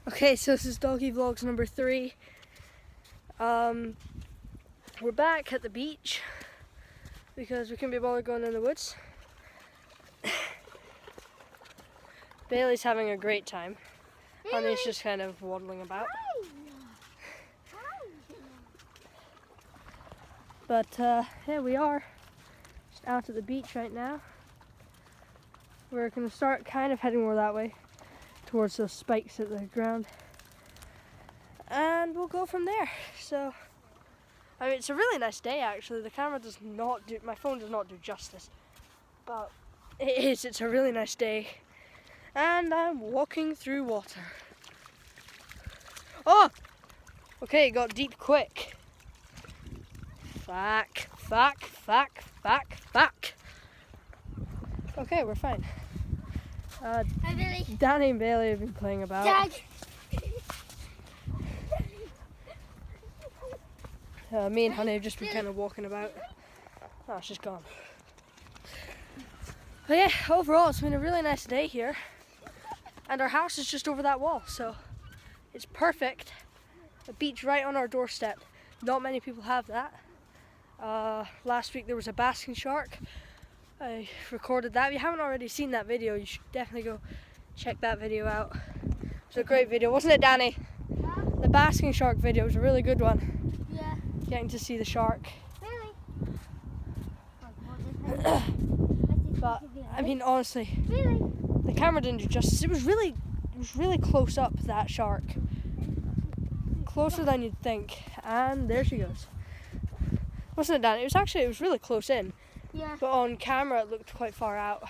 Okay, so this is Doggy Vlogs number 3. We're back at the beach because we couldn't be bothered going in the woods. Bailey's having a great time. Honey's just kind of waddling about. But here we are, just out at the beach right now. We're going to start kind of heading more that way, towards those spikes at the ground. And we'll go from there. So, I mean, it's a really nice day actually. The camera does not do, my phone does not do justice. But it is, it's a really nice day. And I'm walking through water. Oh! Okay, it got deep quick. Fuck. Okay, we're fine. Hi, Billy. Danny and Bailey have been playing about. Dad. Me and Honey have just been kind of walking about. Oh, she's gone. But yeah, overall it's been a really nice day here. And our house is just over that wall, so it's perfect. A beach right on our doorstep. Not many people have that. Last week there was a basking shark. I recorded that. If you haven't already seen that video, you should definitely go check that video out. It was a great video, wasn't it, Danny? Yeah. The basking shark video was a really good one. Yeah. Getting to see the shark. Billy. But I mean, honestly, Billy. the camera didn't do justice. It was really close up, that shark. Closer than you'd think. And there she goes. Wasn't it, Danny? It was really close in. Yeah. But on camera it looked quite far out.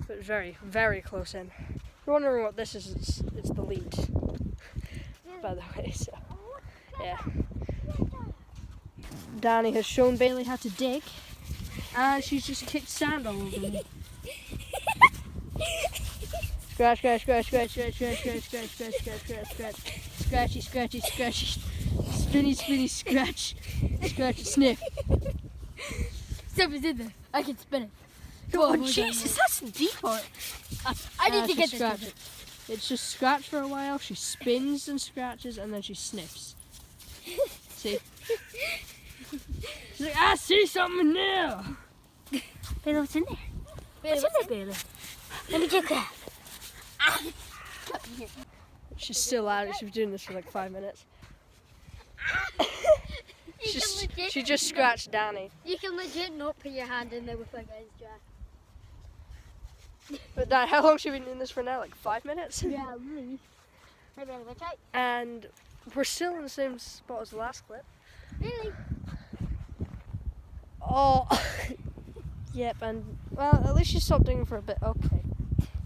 But it was very, very close in. If you're wondering what this is, it's the lead. By the way, so yeah. Danny has shown Bailey how to dig, and she's just kicked sand all over me. Scratch, scratch, scratch, scratch, scratch, scratch, scratch, scratch, scratch, scratch, scratch, scratch, scratchy, scratchy, scratchy, spinny, spinny, scratch, scratch, sniff. Step is in there. I can spin it. Oh Jesus, that's deep part. I need to get scratch this. it. It's just scratch for a while. She spins and scratches, and then she sniffs. See? She's like, I see something now. Bailey, what's in there? What's in there, Bailey? Let me get that. She's still at it. She's been doing this for like 5 minutes. She just scratched Danny. You can legit not put your hand in there with like ice jack. But Dan, how long have you been doing this for now? Like 5 minutes? Yeah, really. Hey, Bailey, watch out. And we're still in the same spot as the last clip. Really? Oh, yep. And well, at least you stopped digging for a bit. Okay,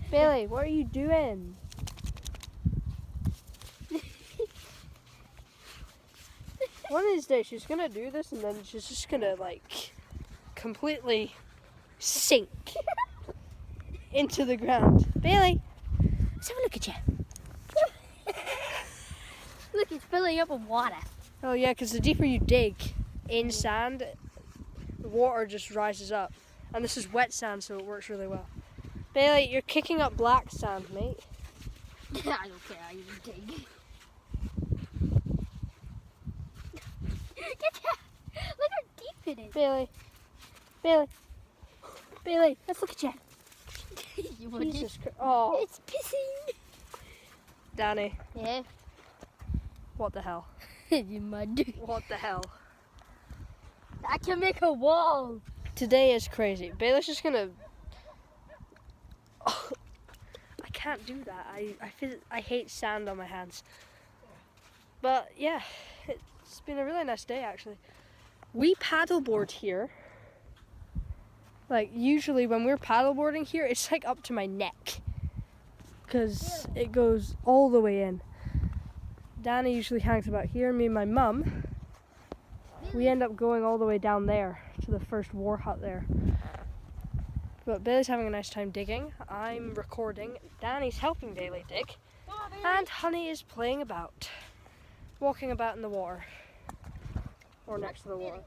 Bailey, what are you doing? One of these days she's gonna do this, and then she's just gonna like completely sink into the ground. Bailey, let's have a look at you. Look, it's filling up with water. Oh yeah, because the deeper you dig in sand, the water just rises up. And this is wet sand, so it works really well. Bailey, you're kicking up black sand, mate. I don't care how you dig. Look how deep it is. Bailey, let's look at you. Jesus Christ. Oh, It's pissing. Danny, Yeah. what the hell? You mud. What the hell? I can make a wall. Today is crazy. Bailey's just gonna... Oh, I can't do that. I hate sand on my hands. But yeah, it's been a really nice day actually. We paddleboard here. Like usually when we're paddleboarding here, it's like up to my neck. Because it goes all the way in. Danny usually hangs about here. Me and my mum, we end up going all the way down there to the first war hut there. But Bailey's having a nice time digging. I'm recording. Danny's helping Bailey dig. And Honey is playing about. Walking about in the water. Or next to the water.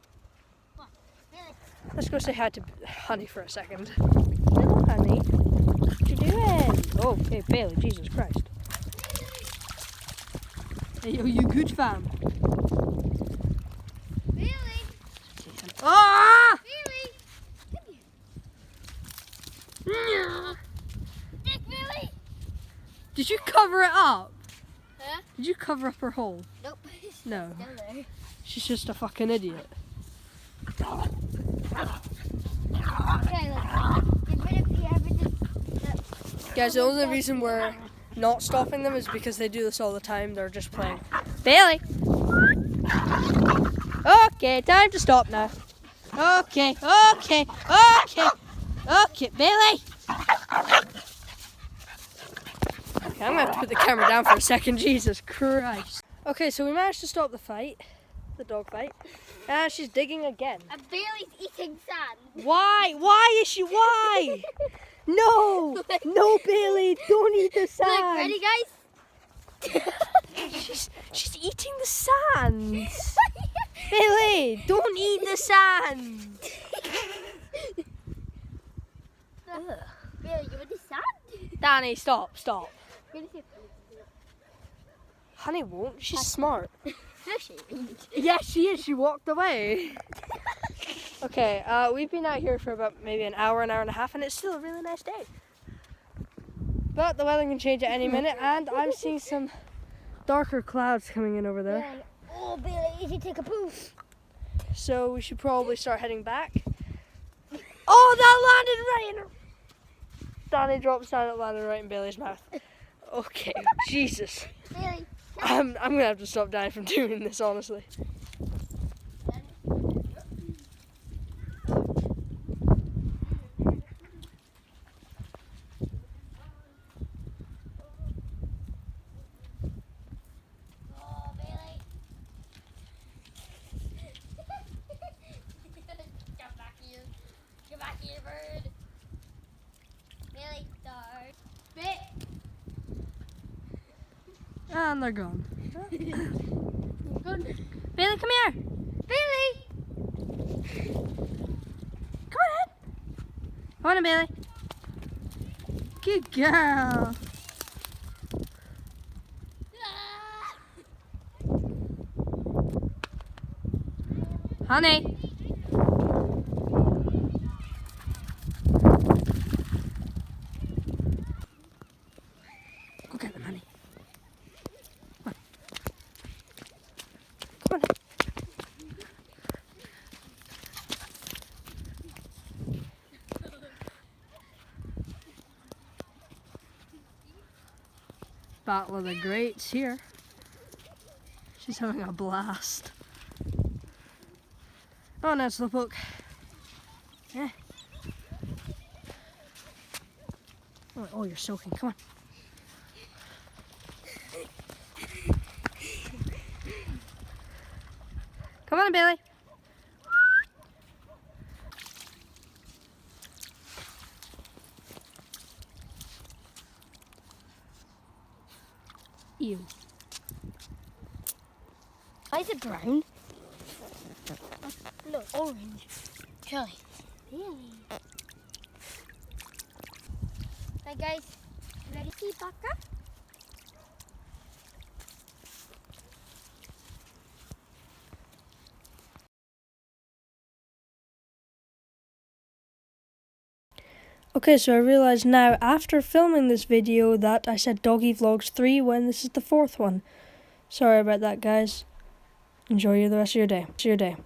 Let's go say hi to Honey for a second. Hello, Honey. What you doing? Oh, okay, Bailey, Jesus Christ. Hey, yo, you good fam? Billy! Ah! Billy! Come here. Dick, Billy! Did you cover it up? Huh? Did you cover up her hole? Nope. No. Still there. She's just a fucking idiot. Okay, look. Get rid of the evidence. Guys, the only reason we're not stopping them is because they do this all the time. They're just playing. Bailey! Okay, time to stop now. Okay, okay, okay, okay, Bailey! Okay, I'm gonna have to put the camera down for a second. Jesus Christ. Okay, so we managed to stop the fight, the dog fight, and she's digging again. And Bailey's eating sand. Why? Why is she? Why? No! No, Bailey! Don't eat the sand! Look, ready, guys? She's eating the sand! Bailey! Don't eat the sand! Billy, you want the sand? Danny, stop, stop. You're gonna see Honey won't. She's smart. fishy. Yeah, she is. She walked away. Okay, we've been out here for about maybe an hour and a half, and it's still a really nice day. But the weather can change at any minute, and I'm seeing some darker clouds coming in over there. Yeah. Oh, Billy, you should take a poo. So we should probably start heading back. Oh, that landed right in her. Danny drops down, it landed right in Bailey's mouth. Okay, Jesus. Billy. I'm gonna have to stop Danny from doing this, honestly. Oh, Billy. Come back here. Come back here, bird. Billy, start. Bit. And they're gone. Good. Bailey, come here. Billy. Come on in. Come on in, Bailey. Good girl. Honey. Go get them, honey. Come on. Come on. Battle of the Greats here. She's having a blast. Oh, now it's the book. Yeah. Oh, you're soaking. Come on. Come on, Bailey. Ew. Why is it brown? No, orange. Kelly. Really? Hi guys, ready to see Baka? Okay, so I realised now after filming this video that I said Doggy Vlogs 3 when this is the 4th one. Sorry about that, guys. Enjoy the rest of your day.